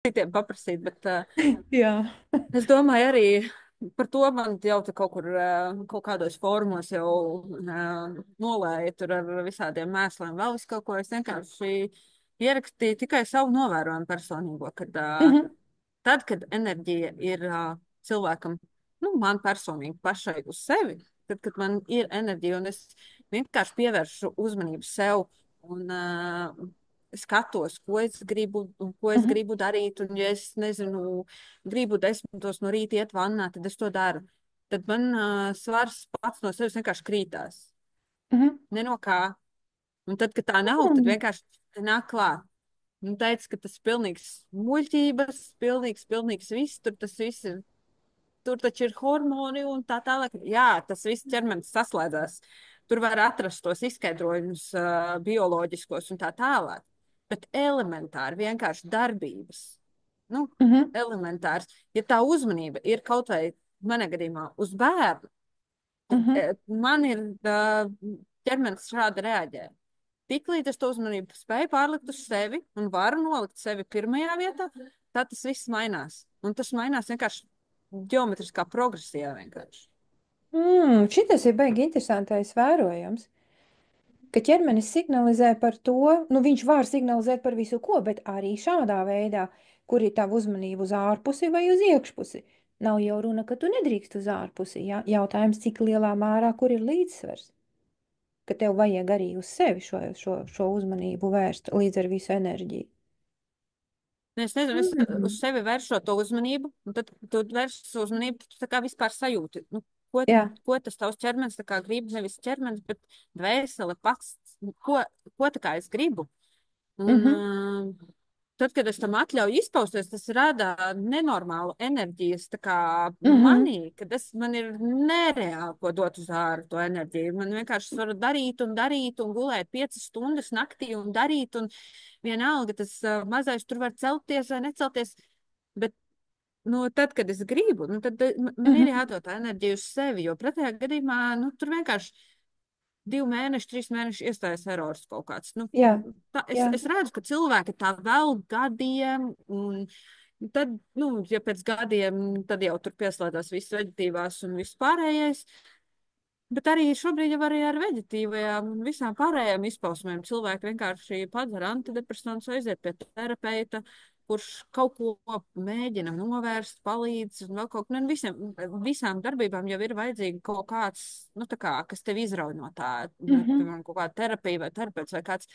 citiem paprasīt, bet Jā. es domāju arī par to man jau te kaut kur, kaut kādos fórumos jau nolēja tur ar visādiem mēsliem, vēl visu kaut ko. Es vienkārši ierakstīju tikai savu novērojumu personīgo, kad Mhm, tad, kad enerģija ir cilvēkam, nu, man personīgi pašai uz sevi, tad, kad man ir enerģija un es vienkārši pievēršu uzmanību sev un skatos, ko es gribu un ko es mhm, gribu darīt, un ja es nezinu, gribu 10 no rīta iet vannā, tad es to daru. Tad man svars pats no sevis vienkārši krītās. mhm. Ne no kā. Un tad, kad tā nav, tad Mm, vienkārši nāk klāt. Un teica, ka tas ir pilnīgs muļķības, pilnīgs viss, tur tas viss ir, tur taču ir hormoni un tā tālāk. Jā, tas viss ķermenis saslēdzās. Tur var atrast tos izskaidrojumus, bioloģiskos un tā tālāk. Bet elementāri vienkārši darbības. Nu, mhm, elementārs. Ja tā uzmanība ir kaut vai manā gadījumā uz bērnu, tad mhm. man ir ķermenis šādi reaģē. Tiklīdz es to uzmanību spēju pārlikt uz sevi un varu nolikt sevi pirmajā vietā, tad tas viss mainās. Un tas mainās vienkārši ģeometriskā progresijā vienkārši. Šitas ir baigi interesantais vērojums, ka ķermenis signalizē par to, nu viņš var signalizēt par visu ko, bet arī šādā veidā, kur ir tava uzmanība uz ārpusi vai uz iekšpusi. Nav jau runa, ka tu nedrīkst uz ārpusi, jā. Jautājums, cik lielā mērā, kur ir līdzsvars, ka tev vajag arī uz sevi šo uzmanību vērst līdz ar visu enerģiju. Nu, es nezinu, es uz Mm. sevi vēršu to uzmanību, un tad tu vērsi to uzmanību, tu tā kā vispār sajūti. Nu, ko, Jā. ko tas tavs ķermenis tā kā grib, nevis ķermenis, bet dvēsele pats, nu, ko tā kā es gribu. Un, Mhm, tad, kad es tam atļauju izpausties, tas rada nenormālu enerģijas tā kā mhm, manī, kad man ir nereāli ko dot uz ārā to enerģiju. Man vienkārši var darīt un gulēt 5 stundas naktī un darīt, un vienalga tas mazais tur var celties vai necelties. Bet nu, tad, kad es gribu, nu, tad man ir mhm. jādod tā enerģija uz sevi, jo pretējā gadījumā nu, tur vienkārši 2 mēneši, 3 mēneši iestājas erors kaut kāds. Nu, Jā, tā, jā. es redzu, ka cilvēki tā vēl gadiem, un tad, nu, ja pēc gadiem, tad jau tur pieslēdzās viss veģetīvās un viss pārējais. Bet arī šobrīd jau arī ar veģetīvajām un visām pārējām izpausmēm cilvēki vienkārši padara antidepresantus, aiziet pie terapeita, kurš kaut ko mēģina novērst, palīdz un vēl kaut ko. Nu, visām darbībām jau ir vajadzīga kaut kāds, nu, tā kā, kas tev izrauj no tā, nu, Mhm. piemēram, kaut kāda terapija vai terapeits vai kāds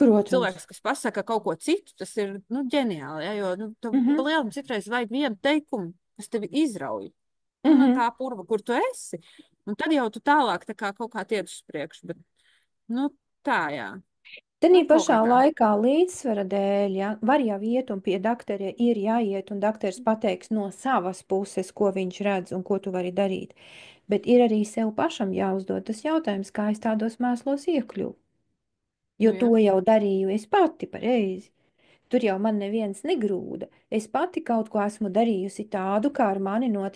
Protams. cilvēks, kas pasaka kaut ko citu, tas ir, nu, ģeniāli, ja, jo, nu, tev Mhm, pa lielam citreiz vajag vienu teikumu, kas tevi izrauj. Nu, no mhm. tā purva, kur tu esi. Un tad jau tu tālāk tā kā kaut kā tiec uz priekšu. Bet, nu, tā jā. Tenī Nu, kaut pašā kā tā. laikā līdzsvara dēļ, ja, var jau iet un pie doktora ir jāiet, un doktors pateiks no savas puses, ko viņš redz un ko tu vari darīt. Bet ir arī sev pašam jāuzdod tas jautājums, kā es tādos mēslos iekļuvu. Jo Nu, to jā. jau darīju es pati pareizi. Tur jau man neviens negrūda. Es pati kaut ko esmu darījusi tādu, kā ar mani notiek.